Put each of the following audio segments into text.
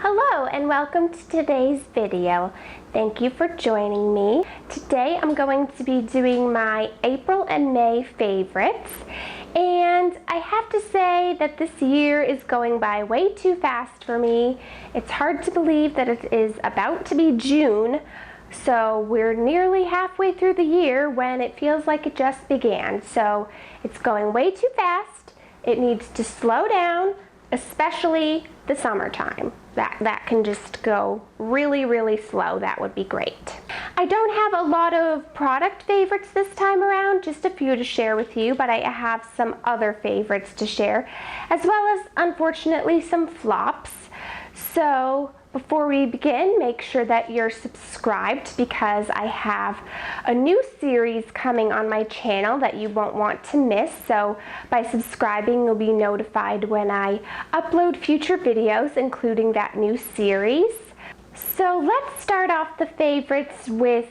Hello and welcome to today's video. Thank you for joining me. Today I'm going to be doing my April and May favorites, and I have to say that this year is going by way too fast for me. It's hard to believe that it is about to be June, so we're nearly halfway through the year when it feels like it just began. So it's going way too fast. It needs to slow down, especially the summertime. That can just go really slow. That would be great. I don't have a lot of product favorites this time around, just a few to share with you, but I have some other favorites to share, as well as, unfortunately, some flops. So before we begin, make sure that you're subscribed because I have a new series coming on my channel that you won't want to miss. So by subscribing, you'll be notified when I upload future videos, including that new series. So let's start off the favorites with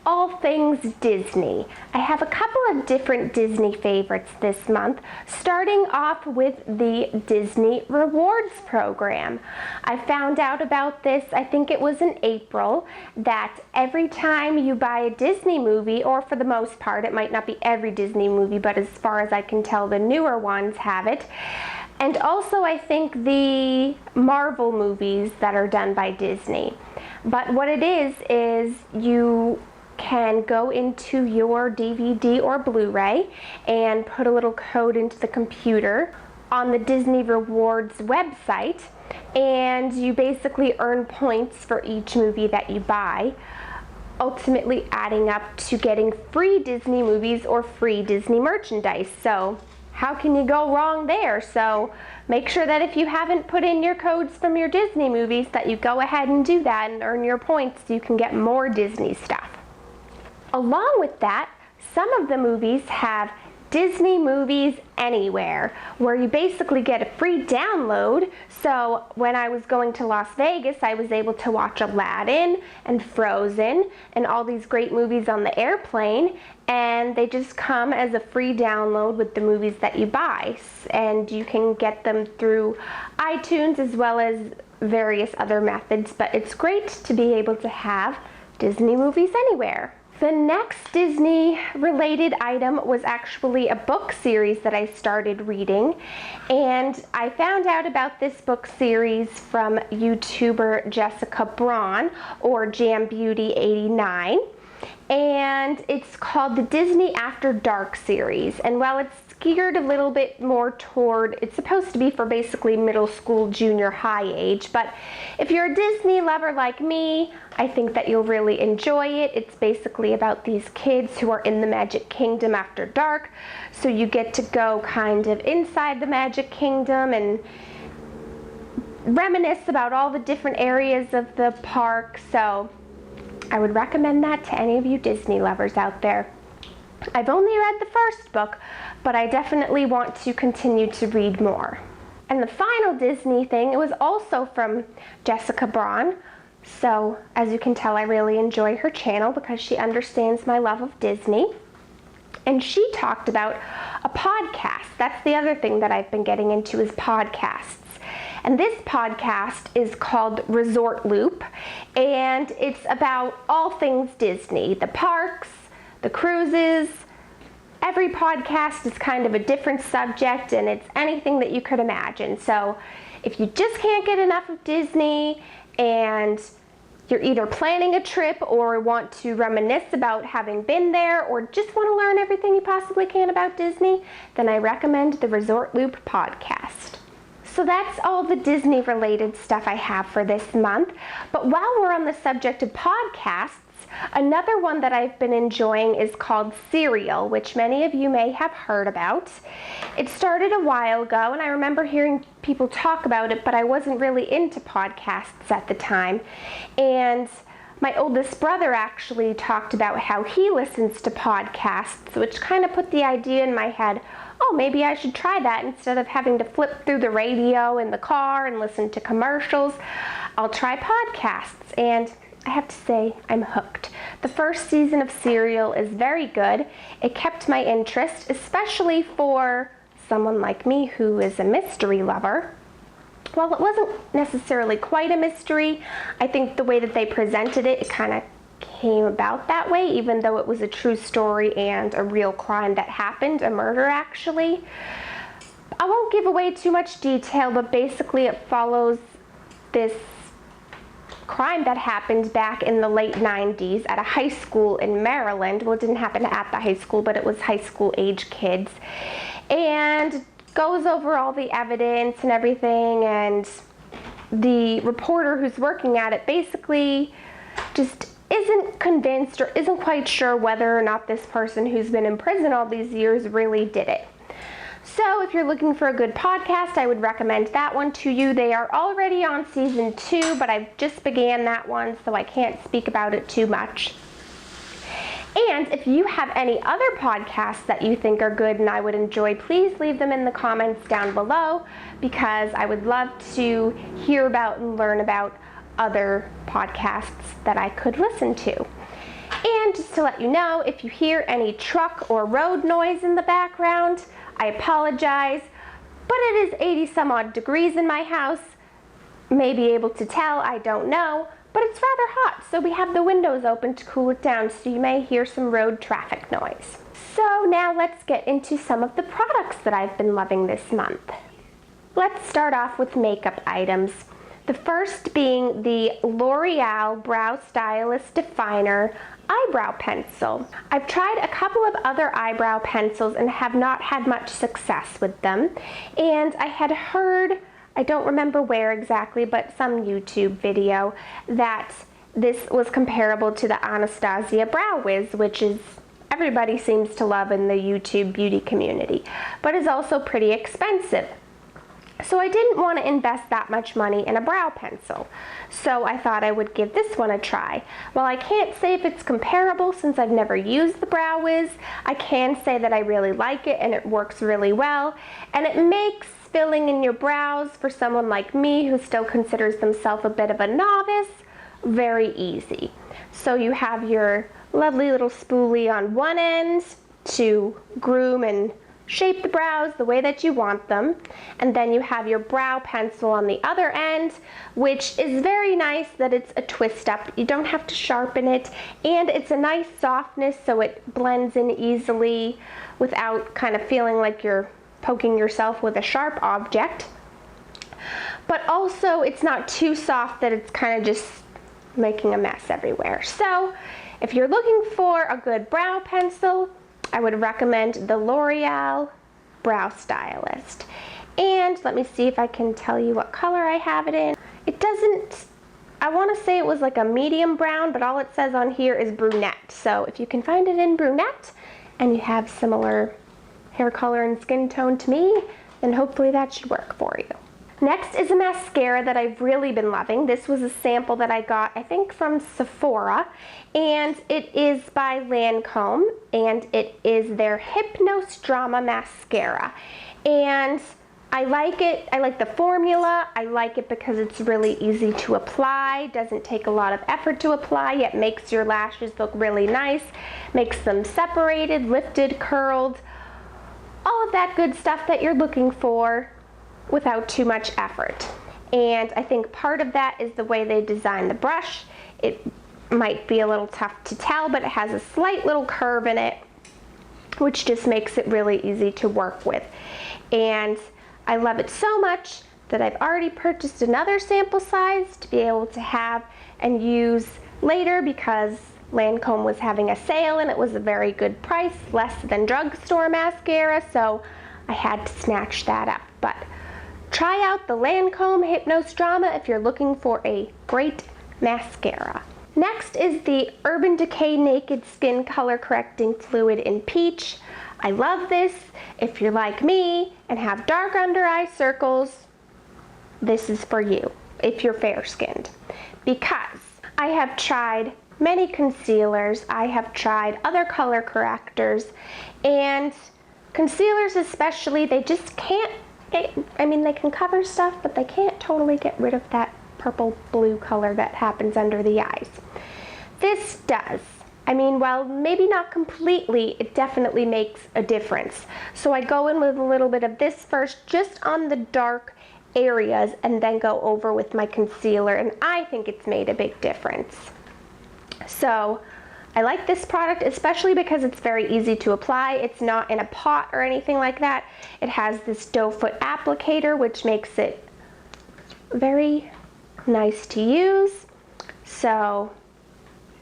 all things Disney. I have a couple of different Disney favorites this month, starting off with the Disney Rewards program. I found out about this, I think it was in April, that every time you buy a Disney movie, or for the most part, it might not be every Disney movie, but as far as I can tell, the newer ones have it. And also I think the Marvel movies that are done by Disney. But what it is you can go into your DVD or Blu-ray and put a little code into the computer on the Disney Rewards website, and you basically earn points for each movie that you buy, ultimately adding up to getting free Disney movies or free Disney merchandise. So how can you go wrong there? So make sure that if you haven't put in your codes from your Disney movies that you go ahead and do that and earn your points so you can get more Disney stuff. Along with that, some of the movies have Disney Movies Anywhere, where you basically get a free download. So when I was going to Las Vegas, I was able to watch Aladdin and Frozen and all these great movies on the airplane, and they just come as a free download with the movies that you buy. And you can get them through iTunes as well as various other methods, but it's great to be able to have Disney Movies Anywhere. The next Disney-related item was actually a book series that I started reading, and I found out about this book series from YouTuber Jessica Braun, or JamBeauty89, and it's called the Disney After Dark series. And while it's geared a little bit more toward, it's supposed to be for basically middle school, junior high age, but if you're a Disney lover like me, I think that you'll really enjoy it. It's basically about these kids who are in the Magic Kingdom after dark, so you get to go kind of inside the Magic Kingdom and reminisce about all the different areas of the park. So I would recommend that to any of you Disney lovers out there. I've only read the first book, but I definitely want to continue to read more. And the final Disney thing, it was also from Jessica Braun. So as you can tell, I really enjoy her channel because she understands my love of Disney. And she talked about a podcast. That's the other thing that I've been getting into, is podcasts. And this podcast is called Resort Loop, and it's about all things Disney, the parks, the cruises. Every podcast is kind of a different subject, and it's anything that you could imagine. So if you just can't get enough of Disney and you're either planning a trip or want to reminisce about having been there, or just want to learn everything you possibly can about Disney, then I recommend the Resort Loop podcast. So that's all the Disney related stuff I have for this month. But while we're on the subject of podcasts, another one that I've been enjoying is called Serial, which many of you may have heard about. It started a while ago, and I remember hearing people talk about it, but I wasn't really into podcasts at the time. And my oldest brother actually talked about how he listens to podcasts, which kind of put the idea in my head, oh, maybe I should try that instead of having to flip through the radio in the car and listen to commercials. I'll try podcasts, and I have to say, I'm hooked. The first season of Serial is very good. It kept my interest, especially for someone like me who is a mystery lover. while it wasn't necessarily quite a mystery, I think the way that they presented it, it kind of came about that way, even though it was a true story and a real crime that happened, a murder actually. I won't give away too much detail, but basically it follows this crime that happened back in the late 90s at a high school in Maryland. Well, it didn't happen at the high school, but it was high school age kids. And goes over all the evidence and everything, and the reporter who's working at it basically just isn't convinced or isn't quite sure whether or not this person who's been in prison all these years really did it. So if you're looking for a good podcast, I would recommend that one to you. They are already on season 2, but I've just began that one, so I can't speak about it too much. And if you have any other podcasts that you think are good and I would enjoy, please leave them in the comments down below, because I would love to hear about and learn about other podcasts that I could listen to. And just to let you know, if you hear any truck or road noise in the background, I apologize, but it is 80 some odd degrees in my house. May be able to tell, I don't know, but it's rather hot, so we have the windows open to cool it down, so you may hear some road traffic noise. So now let's get into some of the products that I've been loving this month. Let's start off with makeup items. The first being the L'Oreal Brow Stylist Definer Eyebrow Pencil. I've tried a couple of other eyebrow pencils and have not had much success with them. And I had heard, I don't remember where exactly, but some YouTube video, that this was comparable to the Anastasia Brow Wiz, which is everybody seems to love in the YouTube beauty community, but is also pretty expensive. So I didn't want to invest that much money in a brow pencil, so I thought I would give this one a try. While I can't say if it's comparable since I've never used the Brow Wiz, I can say that I really like it and it works really well, and it makes filling in your brows for someone like me who still considers themselves a bit of a novice very easy. So you have your lovely little spoolie on one end to groom and shape the brows the way that you want them, and then you have your brow pencil on the other end, which is very nice that it's a twist up. You don't have to sharpen it, and it's a nice softness so it blends in easily without kind of feeling like you're poking yourself with a sharp object. But also it's not too soft that it's kind of just making a mess everywhere. So if you're looking for a good brow pencil, I would recommend the L'Oreal Brow Stylist. And let me see if I can tell you what color I have it in. It doesn't, I want to say it was like a medium brown, but all it says on here is brunette. So if you can find it in brunette and you have similar hair color and skin tone to me, then hopefully that should work for you. Next is a mascara that I've really been loving. This was a sample that I got, I think, from Sephora, and it is by Lancome, and it is their Hypnose Drama Mascara. And I like it. I like the formula. I like it because it's really easy to apply, doesn't take a lot of effort to apply, yet makes your lashes look really nice, makes them separated, lifted, curled, all of that good stuff that you're looking for without too much effort. And I think part of that is the way they design the brush. It might be a little tough to tell, but it has a slight little curve in it, which just makes it really easy to work with. And I love it so much that I've already purchased another sample size to be able to have and use later, because Lancome was having a sale and it was a very good price, less than drugstore mascara, so I had to snatch that up. But try out the Lancome Hypnose Drama if you're looking for a great mascara. Next is the Urban Decay Naked Skin Color Correcting Fluid in Peach. I love this. If you're like me and have dark under eye circles, this is for you if you're fair skinned, because I have tried many concealers, I have tried other color correctors, and concealers especially, they just can't I mean, they can cover stuff, but they can't totally get rid of that purple blue color that happens under the eyes. This does. I mean, while maybe not completely, it definitely makes a difference. So I go in with a little bit of this first, just on the dark areas and then go over with my concealer, and I think it's made a big difference. So I like this product, especially because it's very easy to apply. It's not in a pot or anything like that. It has this doe foot applicator, which makes it very nice to use. So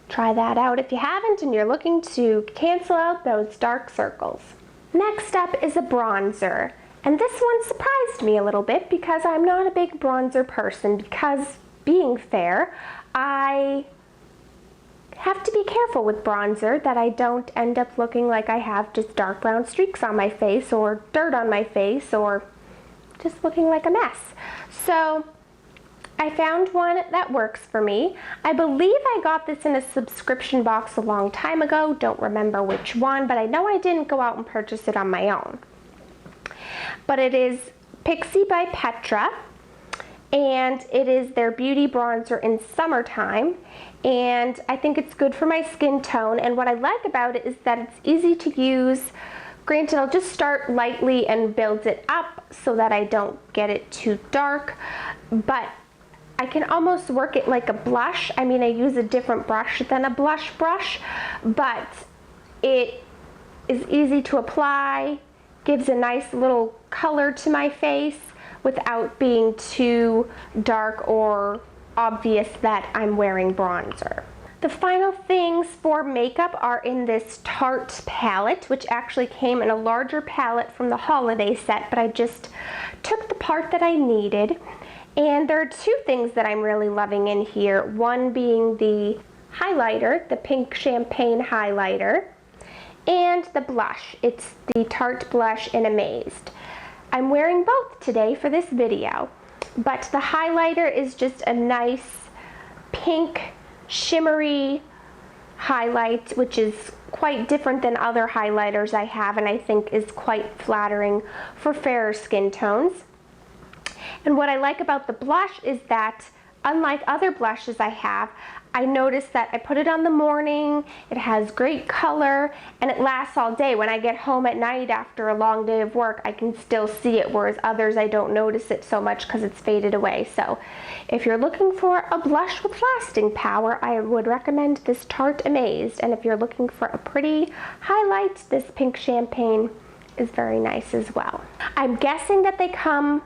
try that out if you haven't and you're looking to cancel out those dark circles. Next up is a bronzer. And this one surprised me a little bit because I'm not a big bronzer person, because being fair, I have to be careful with bronzer that I don't end up looking like I have just dark brown streaks on my face or dirt on my face or just looking like a mess. So I found one that works for me. I believe I got this in a subscription box a long time ago. Don't remember which one, but I know I didn't go out and purchase it on my own. But it is Pixie by Petra, and it is their beauty bronzer in summertime, and I think it's good for my skin tone. And what I like about it is that it's easy to use. Granted, I'll just start lightly and build it up so that I don't get it too dark, but I can almost work it like a blush. I mean, I use a different brush than a blush brush, but it is easy to apply, gives a nice little color to my face without being too dark or obvious that I'm wearing bronzer. The final things for makeup are in this Tarte palette, which actually came in a larger palette from the holiday set, but I just took the part that I needed. And there are two things that I'm really loving in here. One being the highlighter, the pink champagne highlighter, and the blush. It's the Tarte blush in Amazed. I'm wearing both today for this video, but the highlighter is just a nice pink shimmery highlight, which is quite different than other highlighters I have, and I think is quite flattering for fairer skin tones. And what I like about the blush is that, unlike other blushes I have, I noticed that I put it on the morning, it has great color, and it lasts all day. When I get home at night after a long day of work, I can still see it, whereas others I don't notice it so much because it's faded away. So if you're looking for a blush with lasting power, I would recommend this Tarte Amazed. And if you're looking for a pretty highlight, this pink champagne is very nice as well. I'm guessing that they come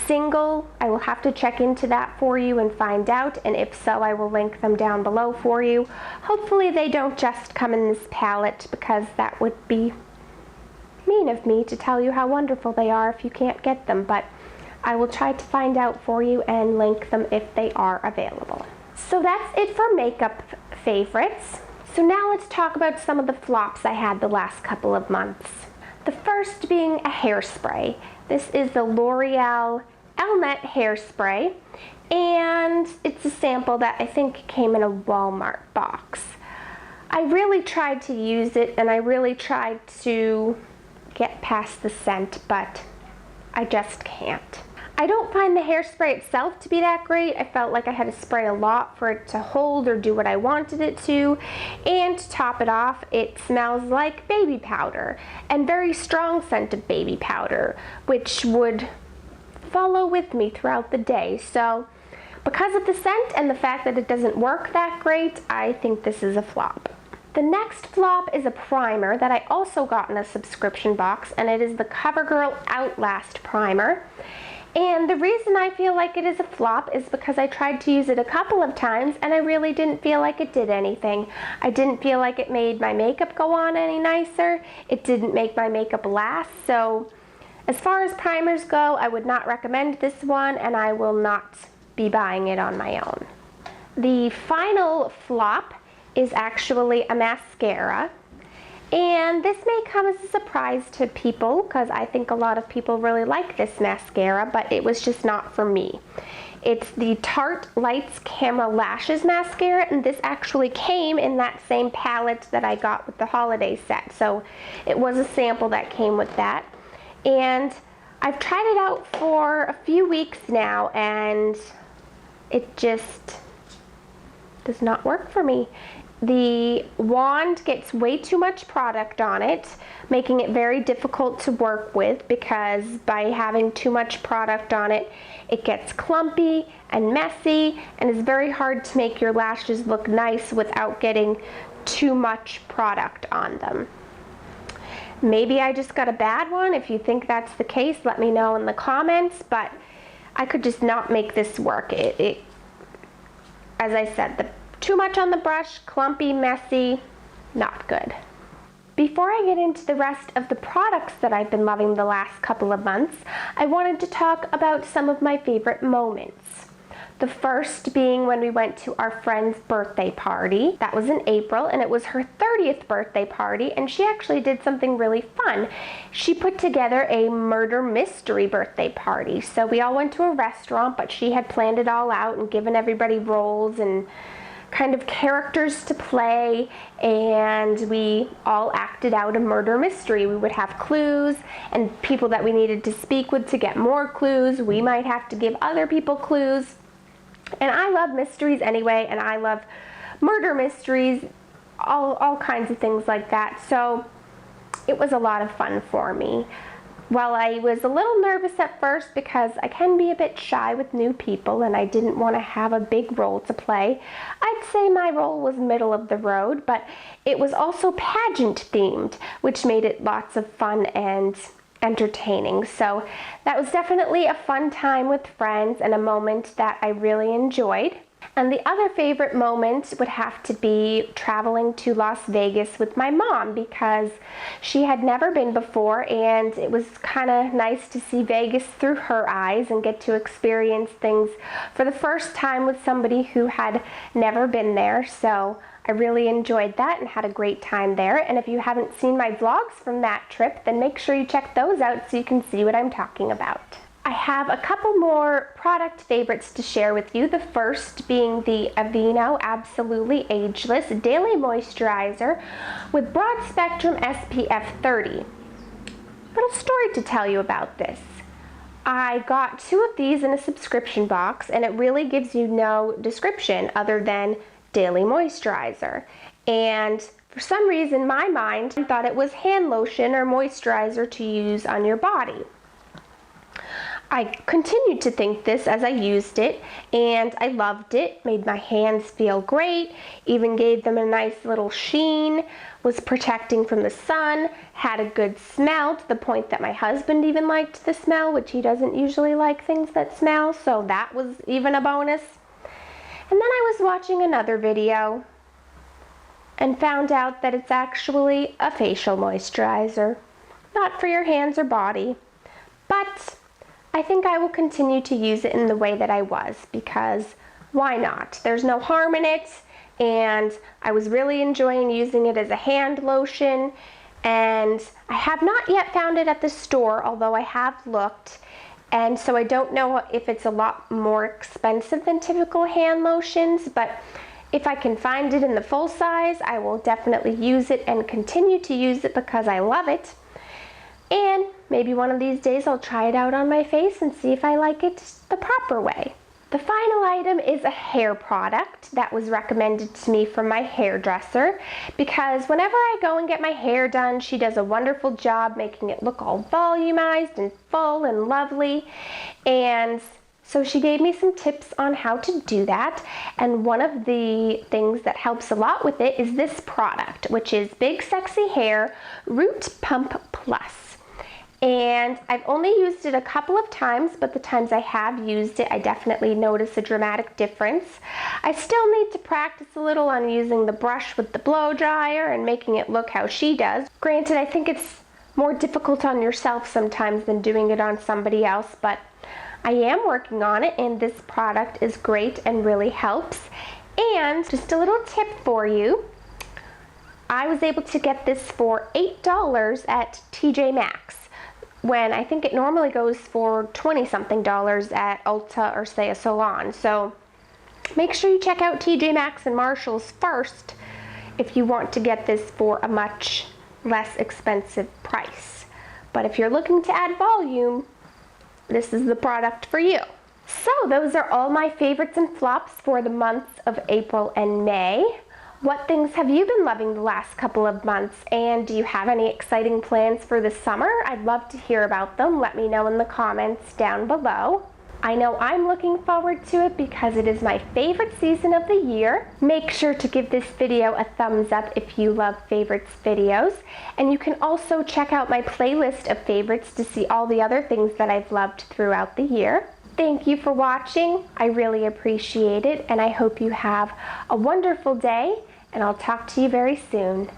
single. I will have to check into that for you and find out, and if so, I will link them down below for you. Hopefully they don't just come in this palette, because that would be mean of me to tell you how wonderful they are if you can't get them, but I will try to find out for you and link them if they are available. So that's it for makeup favorites. So now let's talk about some of the flops I had the last couple of months. The first being a hairspray. This is the Loreal Elnet hairspray, and it's a sample that I think came in a Walmart box. I really tried to use it, and I really tried to get past the scent, but I just can't. I don't find the hairspray itself to be that great. I felt like I had to spray a lot for it to hold or do what I wanted it to. And to top it off, it smells like baby powder, and very strong scent of baby powder, which would follow with me throughout the day. So because of the scent and the fact that it doesn't work that great, I think this is a flop. The next flop is a primer that I also got in a subscription box, and it is the CoverGirl Outlast Primer. And the reason I feel like it is a flop is because I tried to use it a couple of times and I really didn't feel like it did anything. I didn't feel like it made my makeup go on any nicer. It didn't make my makeup last. So as far as primers go, I would not recommend this one, and I will not be buying it on my own. The final flop is actually a mascara. And this may come as a surprise to people, because I think a lot of people really like this mascara, but it was just not for me. It's the Tarte Lights Camera Lashes Mascara, and this actually came in that same palette that I got with the holiday set. So it was a sample that came with that. And I've tried it out for a few weeks now, and it just does not work for me. the wand gets way too much product on it, making it very difficult to work with because by having too much product on it, it gets clumpy and messy and is very hard to make your lashes look nice without getting too much product on them. Maybe I just got a bad one. If you think that's the case, let me know in the comments, but I could just not make this work. As I said, too much on the brush, clumpy, messy, not good. Before I get into the rest of the products that I've been loving the last couple of months, I wanted to talk about some of my favorite moments. The first being when we went to our friend's birthday party. That was in April, and it was her 30th birthday party, and she actually did something really fun. She put together a murder mystery birthday party. So we all went to a restaurant, but she had planned it all out and given everybody roles and kind of characters to play, and we all acted out a murder mystery. We would have clues and people that we needed to speak with to get more clues. We might have to give other people clues. And I love mysteries anyway, and I love murder mysteries, all kinds of things like that. So it was a lot of fun for me. While I was a little nervous at first because I can be a bit shy with new people and I didn't want to have a big role to play, I'd say my role was middle of the road, but it was also pageant themed, which made it lots of fun and entertaining. So that was definitely a fun time with friends and a moment that I really enjoyed. And the other favorite moment would have to be traveling to Las Vegas with my mom because she had never been before, and it was kind of nice to see Vegas through her eyes and get to experience things for the first time with somebody who had never been there. So I really enjoyed that and had a great time there. And if you haven't seen my vlogs from that trip, then make sure you check those out so you can see what I'm talking about. I have a couple more product favorites to share with you. The first being the Aveeno Absolutely Ageless Daily Moisturizer with Broad Spectrum SPF 30. Little story to tell you about this. I got 2 of these in a subscription box, and it really gives you no description other than daily moisturizer. And for some reason, my mind thought it was hand lotion or moisturizer to use on your body. I continued to think this as I used it, and I loved it. Made my hands feel great, even gave them a nice little sheen, was protecting from the sun, had a good smell to the point that my husband even liked the smell, which he doesn't usually like things that smell, so that was even a bonus. And then I was watching another video and found out that it's actually a facial moisturizer, not for your hands or body, but I think I will continue to use it in the way that I was, because why not? There's no harm in it, and I was really enjoying using it as a hand lotion, and I have not yet found it at the store, although I have looked, and so I don't know if it's a lot more expensive than typical hand lotions, but if I can find it in the full size, I will definitely use it and continue to use it because I love it. And maybe one of these days I'll try it out on my face and see if I like it the proper way. The final item is a hair product that was recommended to me from my hairdresser because whenever I go and get my hair done, she does a wonderful job making it look all volumized and full and lovely. And so she gave me some tips on how to do that, and one of the things that helps a lot with it is this product, which is Big Sexy Hair Root Pump Plus. And I've only used it a couple of times, but the times I have used it, I definitely notice a dramatic difference. I still need to practice a little on using the brush with the blow dryer and making it look how she does. Granted, I think it's more difficult on yourself sometimes than doing it on somebody else, but I am working on it, and this product is great and really helps. And just a little tip for you, I was able to get this for $8 at TJ Maxx, when I think it normally goes for $20-something at Ulta or say a salon. So make sure you check out TJ Maxx and Marshall's first if you want to get this for a much less expensive price. But if you're looking to add volume, this is the product for you. So those are all my favorites and flops for the months of April and May. What things have you been loving the last couple of months, and do you have any exciting plans for the summer? I'd love to hear about them. Let me know in the comments down below. I know I'm looking forward to it because it is my favorite season of the year. Make sure to give this video a thumbs up if you love favorites videos, and you can also check out my playlist of favorites to see all the other things that I've loved throughout the year. Thank you for watching. I really appreciate it, and I hope you have a wonderful day, and I'll talk to you very soon.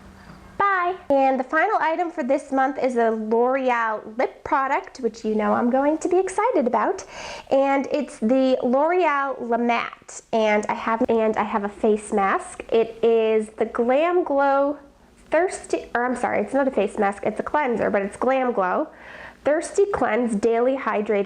Bye! And the final item for this month is a L'Oreal lip product, which you know I'm going to be excited about. And it's the L'Oreal La Matte. And I have a face mask. It is the Glam Glow Thirsty, or I'm sorry, it's not a face mask, it's a cleanser, but it's Glam Glow Thirsty Cleanse Daily Hydrating